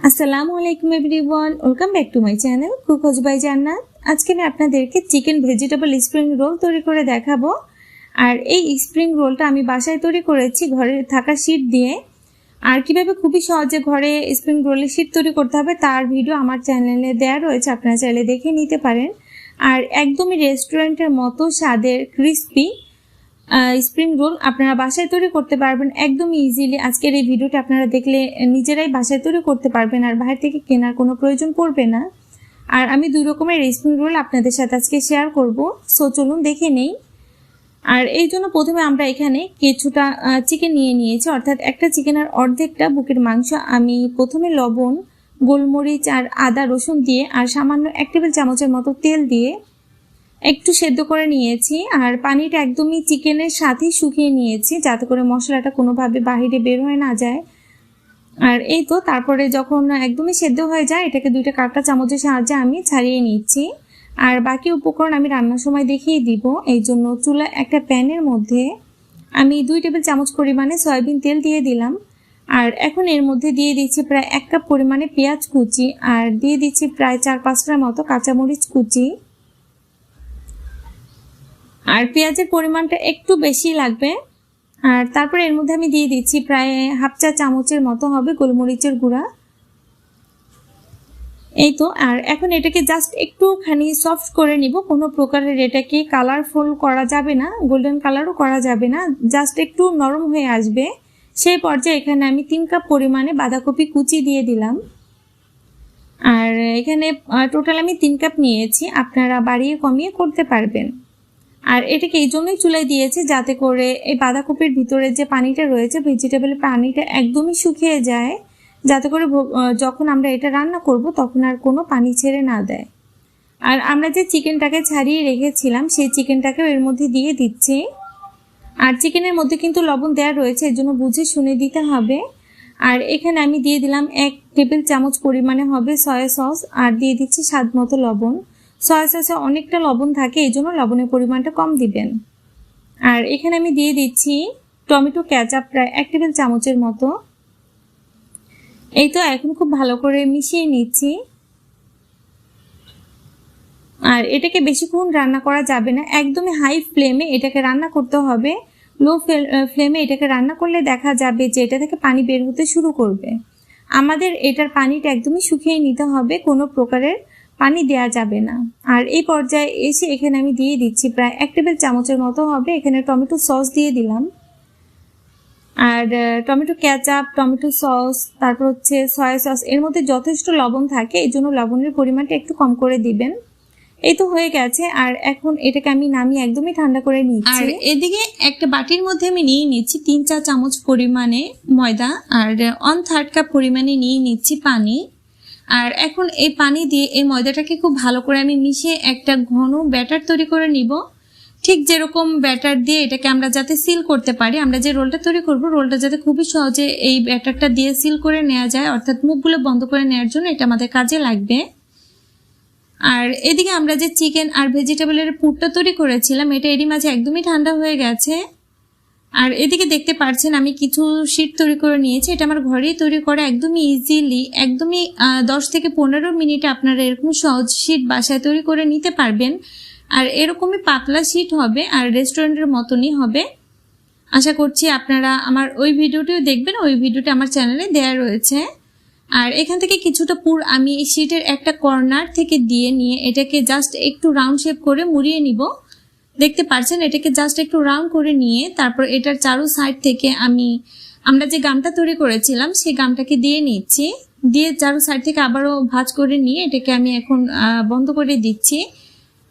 আসসালামু আলাইকুম everyone, welcome back to my channel Cookhouse by Jannat. আজকে আমি আপনাদেরকে চিকেন ভেজিটেবল স্প্রিং রোল তৈরি করে দেখাবো। আর এই স্প্রিং রোলটা আমি বাসায় তৈরি করেছি ঘরে থাকা শীট দিয়ে। আর কিভাবে খুবই সহজে ঘরে স্প্রিং রোলের শীট তৈরি করতে হবে তার ভিডিও আমার চ্যানেলে দেওয়া রয়েছে, আপনারা চাইলে দেখে নিতে পারেন। আর একদমই রেস্টুরেন্টের মতো স্বাদের ক্রিস্পি স্প্রিং রোল আপনারা বাসায় তৈরি করতে পারবেন একদম ইজিলি। আজকের এই ভিডিওটা আপনারা দেখলে নিজেরাই বাসায় তৈরি করতে পারবেন, আর বাইরে থেকে কেনার কোনো প্রয়োজন পড়বে না। আর আমি দুই রকমের স্প্রিং রোল আপনাদের সাথে আজকে শেয়ার করব, সো চলুন দেখে নেই। আর এই জন্য প্রথমে আমরা এখানে কিছুটা চিকেন নিয়ে নিয়েছি, অর্থাৎ একটা চিকেনের অর্ধেকটা বুকের মাংস আমি প্রথমে লবণ, গোলমরিচ আর আদা রসুন দিয়ে আর সামান্য 1 টেবিল চামচের মতো তেল দিয়ে একটু সেদ্ধ করে নিয়েছি। আর পানিটা একদমই চিকেনের সাথে শুকিয়ে নিয়েছি যাতে করে মশলাটা কোনোভাবে বাহিরে বের হয়ে না যায়। আর এই তো তারপরে যখন একদমই সেদ্ধ হয়ে যায় এটাকে 2টা কাঁটা চামচের সাহায্যে আমি ছাড়িয়ে নিচ্ছি। আর বাকি উপকরণ আমি রান্নার সময় দেখিয়ে দিব। এই জন্য চুলা একটা প্যানের মধ্যে আমি 2 টেবিল চামচ পরিমাণে সয়াবিন তেল দিয়ে দিলাম। আর এখন এর মধ্যে দিয়ে দিচ্ছি প্রায় 1 কাপ পরিমাণে পেঁয়াজ কুচি, আর দিয়ে দিচ্ছি প্রায় 4-5টার মতো কাঁচামরিচ কুচি। আর পেঁয়াজের পরিমাণটা একটু বেশি লাগবে। আর তারপরে এর মধ্যে আমি দিয়ে দিচ্ছি প্রায় 1/2 চা চামচের মতো হবে গোলমরিচের গুঁড়া। এই তো, আর এখন এটাকে জাস্ট একটুখানি সফট করে নিব, কোনো প্রকারের এটাকে কালারফুল করা যাবে না, গোল্ডেন কালারও করা যাবে না, জাস্ট একটু নরম হয়ে আসবে সেই পর্যায়ে এখানে আমি 3 কাপ পরিমাণে বাঁধাকপি কুচি দিয়ে দিলাম। আর এখানে টোটাল আমি 3 কাপ নিয়েছি, আপনারা বাড়িয়ে কমিয়ে করতে পারবেন। আর এটাকে এই জন্যই চুলায় দিয়েছি যাতে করে এই বাঁধাকপির ভিতরে যে পানিটা রয়েছে ভেজিটেবলের পানিটা একদমই শুকিয়ে যায়, যাতে করে যখন আমরা এটা রান্না করব তখন আর কোনো পানি ছেড়ে না দেয়। আর আমরা যে চিকেনটাকে ছাড়িয়ে রেখেছিলাম সেই চিকেনটাকেও এর মধ্যে দিয়ে দিচ্ছি। আর চিকেনের মধ্যে কিন্তু লবণ দেওয়া রয়েছে, এর জন্য বুঝে শুনে দিতে হবে। আর এখানে আমি দিয়ে দিলাম 1 টেবিল চামচ পরিমাণে হবে সয়া সস, আর দিয়ে দিচ্ছি স্বাদ মতো লবণ। সয়া সসে অনেকটা লবণ থাকে, এই জন্য লবণের পরিমাণটা কম দিবেন। আর এখানে আমি দিয়ে দিচ্ছি টমেটো কেচাপ প্রায় 1 টেবিল চামচের মতো। এই তো এখন খুব ভালো করে মিশিয়ে নিচ্ছি। আর এটাকে বেশিক্ষণ রান্না করা যাবে না, একদমই হাই ফ্লেমে এটাকে রান্না করতে হবে। লো ফ্লেমে এটাকে রান্না করলে দেখা যাবে যে এটা থেকে পানি বের হতে শুরু করবে। আমাদের এটার পানিটা একদমই শুকিয়ে নিতে হবে, কোনো প্রকারের পানি দেয়া যাবে না। আর এই পর্যায়ে এসে এখানে আমি দিয়ে দিচ্ছি প্রায় 1 টেবিল চামচের মতো হবে এখানে টমেটো সস দিয়ে দিলাম। আর টমেটো কেচাপ, টমেটো সস, তারপর হচ্ছে সয়া সস, এর মধ্যে যথেষ্ট লবণ থাকে, এই জন্য লবণের পরিমাণটা একটু কম করে দিবেন। এই তো হয়ে গেছে। আর এখন এটাকে আমি নামিয়ে একদমই ঠান্ডা করে নিচ্ছি। আর এদিকে একটা বাটির মধ্যে আমি নিয়ে নিচ্ছি 3-4 চামচ পরিমাণে ময়দা, আর 1/3 কাপ পরিমাণে নিয়ে নিচ্ছি পানি। আর এখন এই পানি দিয়ে এই ময়দাটাকে খুব ভালো করে আমি মিশিয়ে একটা ঘন ব্যাটার তৈরি করে নিব। ঠিক যেরকম ব্যাটার দিয়ে এটাকে আমরা যাতে সিল করতে পারি, আমরা যে রোলটা তৈরি করব রোলটা যাতে খুবই সহজে এই ব্যাটারটা দিয়ে সিল করে নেওয়া যায়, অর্থাৎ মুখগুলো বন্ধ করে নেওয়ার জন্য এটা আমাদের কাজে লাগবে। আর এদিকে আমরা যে চিকেন আর ভেজিটেবলের পুরটা তৈরি করেছিলাম এটা এরই মাঝে একদমই ঠান্ডা হয়ে গেছে। আর এদিকে দেখতে পাচ্ছেন আমি কিছু শীট তৈরি করে নিয়েছি, এটা আমার ঘরেই তৈরি করা, একদমই ইজিলি, একদমই 10 থেকে 15 মিনিটে আপনারা এরকম সহজ শীট বাসায় তৈরি করে নিতে পারবেন। আর এরকমই পাতলা শীট হবে আর রেস্টুরেন্টের মতনই হবে। আশা করছি আপনারা আমার ওই ভিডিওটিও দেখবেন, ওই ভিডিওটা আমার চ্যানেলে দেওয়া রয়েছে। আর এখান থেকে কিছুটা পুর আমি এই শীটের একটা কর্নার থেকে দিয়ে নিয়ে এটাকে জাস্ট একটু রাউন্ড শেপ করে মুড়িয়ে নিব। দেখতে পাচ্ছেন এটাকে জাস্ট একটু রাউন্ড করে নিয়ে তারপর এটার চারো সাইড থেকে আমরা যে গামটা তৈরি করেছিলাম সেই গামটাকে দিয়ে নিচ্ছি, দিয়ে চারো সাইড থেকে আবারও ভাঁজ করে নিয়ে এটাকে আমি এখন বন্ধ করে দিচ্ছি।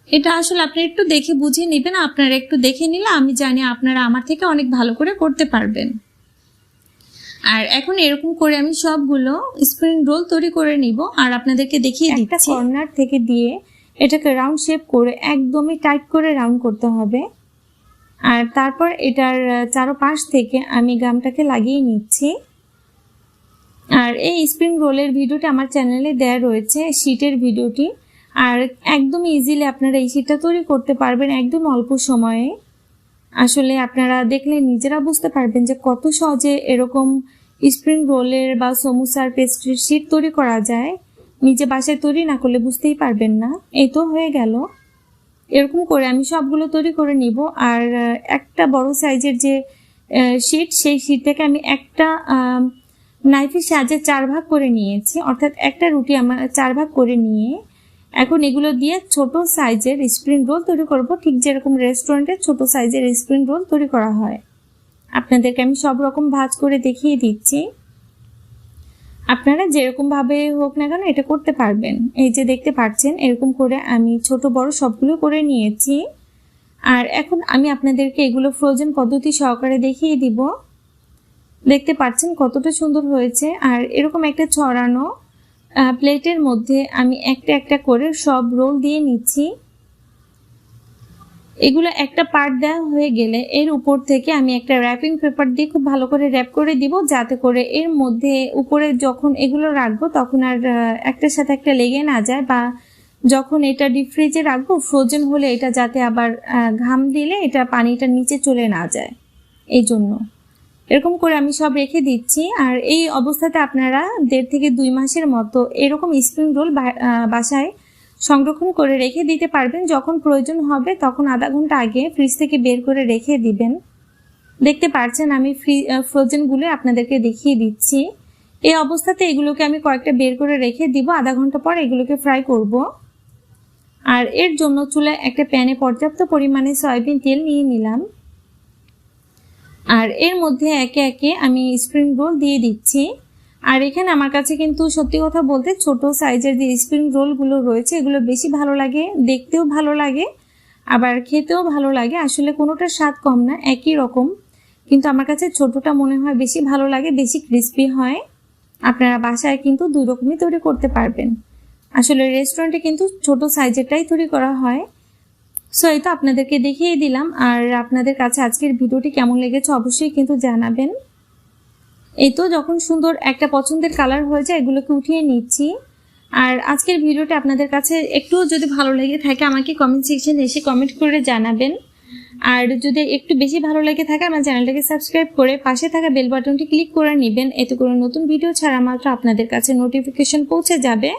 এটা আসলে আপনারা একটু দেখে বুঝে নেবেন, আপনারা একটু দেখে নিলে আমি জানি আপনারা আমার থেকে অনেক ভালো করে করতে পারবেন। আর এখন এরকম করে আমি সবগুলো স্প্রিং রোল তৈরি করে নিব আর আপনাদেরকে দেখিয়ে দিচ্ছি। কর্নার থেকে দিয়ে এটাকে রাউন্ড শেপ করে একদমই টাইট করে রাউন্ড করতে হবে। আর তারপর এটার চারপাশ থেকে আমি গামটাকে লাগিয়ে নিচ্ছি। আর এই স্প্রিং রোলের ভিডিওটি আমার চ্যানেলে দেওয়া রয়েছে, শীটের ভিডিওটি। আর একদম ইজিলি আপনারা এই শীটটা তৈরি করতে পারবেন একদম অল্প সময়ে। আসলে আপনারা দেখলে নিজেরা বুঝতে পারবেন যে কত সহজে এরকম স্প্রিং রোলের বা সমোসার পেস্ট্রির শীট তৈরি করা যায়। নিজে বাসায় তৈরি না করলে বুঝতেই পারবেন না। এই তো হয়ে গেল। এরকম করে আমি সবগুলো তৈরি করে নিব। আর একটা বড় সাইজের যে শীট, সেই শীটটাকে আমি একটা নাইফের সাহায্যে 4 ভাগ করে নিয়েছি, অর্থাৎ একটা রুটি আমার 4 ভাগ করে নিয়ে এখন এগুলো দিয়ে ছোট সাইজের স্প্রিং রোল তৈরি করব, ঠিক যেরকম রেস্টুরেন্টে ছোট সাইজের স্প্রিং রোল তৈরি করা হয়। আপনাদেরকে আমি সব রকম ভাঁজ করে দেখিয়ে দিচ্ছি। আপনারা যেরকম ভাবে হোক না কেন এটা করতে পারবেন। এই যে দেখতে পাচ্ছেন, এরকম করে আমি ছোট বড় সবগুলো করে নিয়েছি। আর এখন আমি আপনাদেরকে এগুলো ফ্রোজেন পদ্ধতি সহকারে দেখিয়ে দিব। দেখতে পাচ্ছেন কতটা সুন্দর হয়েছে। আর এরকম একটা ছড়ানো প্লেটের মধ্যে আমি একটা একটা করে সব রোল দিয়ে নিচ্ছি। এগুলো একটা পার্ট দেওয়া হয়ে গেলে এর উপর থেকে আমি একটা র্যাপিং পেপার দিয়ে খুব ভালো করে র্যাপ করে দিব, যাতে করে এর মধ্যে উপরে যখন এগুলো রাখবো তখন আর একটার সাথে একটা লেগে না যায়, বা যখন এটা ডিপ ফ্রিজে রাখবো ফ্রোজেন হলে এটা যাতে আবার ঘাম দিলে এটা পানিটা নিচে চলে না যায়, এই জন্য এরকম করে আমি সব রেখে দিচ্ছি। আর এই অবস্থাতে আপনারা 1.5 থেকে 2 মাসের মতো এরকম স্প্রিং রোল বাসায় সংরক্ষণ করে রেখে দিতে পারবেন। যখন প্রয়োজন হবে তখন আধা ঘন্টা আগে ফ্রিজ থেকে বের করে রেখে দিবেন। দেখতে পাচ্ছেন আমি ফ্রোজেনগুলো আপনাদেরকে দেখিয়ে দিচ্ছি। এই অবস্থাতে এগুলোকে আমি কয়েকটা বের করে রেখে দিব। আধা ঘন্টা পর এগুলোকে ফ্রাই করব। আর এর জন্য চুলায় একটা প্যানে পর্যাপ্ত পরিমাণে সয়াবিন তেল নিয়ে নিলাম। আর এর মধ্যে একে একে আমি স্প্রিং রোল দিয়ে দিচ্ছি। আর এখানে আমার কাছে কিন্তু সত্যি কথা বলতে ছোট সাইজের যে স্প্রিং রোলগুলো রয়েছে এগুলো বেশি ভালো লাগে, দেখতেও ভালো লাগে, আবার খেতেও ভালো লাগে। আসলে কোনোটার স্বাদ কম না, একই রকম, কিন্তু আমার কাছে ছোটটা মনে হয় বেশি ভালো লাগে, বেশি ক্রিস্পি হয়। আপনারা বাসায় কিন্তু 2 রকমই তৈরি করতে পারবেন। আসলে রেস্টুরেন্টে কিন্তু ছোট সাইজেরটাই তৈরি করা হয়। সো এই তো আপনাদেরকে দেখিয়ে দিলাম। আর আপনাদের কাছে আজকের ভিডিওটি কেমন লেগেছে অবশ্যই কিন্তু জানাবেন। এই তো যখন সুন্দর একটা পছন্দের কালার হয়ে যায় এগুলোকে উঠিয়ে নিচ্ছি। আর আজকের ভিডিওটা আপনাদের কাছে একটু যদি ভালো লেগে থাকে আমাকে কমেন্ট সেকশনে এসে কমেন্ট করে জানাবেন। আর যদি একটু বেশি ভালো লেগে থাকে আমার চ্যানেলটাকে সাবস্ক্রাইব করে পাশে থাকা বেল বাটনটি ক্লিক করে নেবেন, এতে করে নতুন ভিডিও ছাড়া মাত্র আপনাদের কাছে নোটিফিকেশন পৌঁছে যাবে।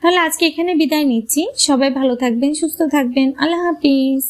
তাহলে আজকে এখানে বিদায় নিচ্ছি। সবাই ভালো থাকবেন, সুস্থ থাকবেন। আল্লাহ হাফিজ।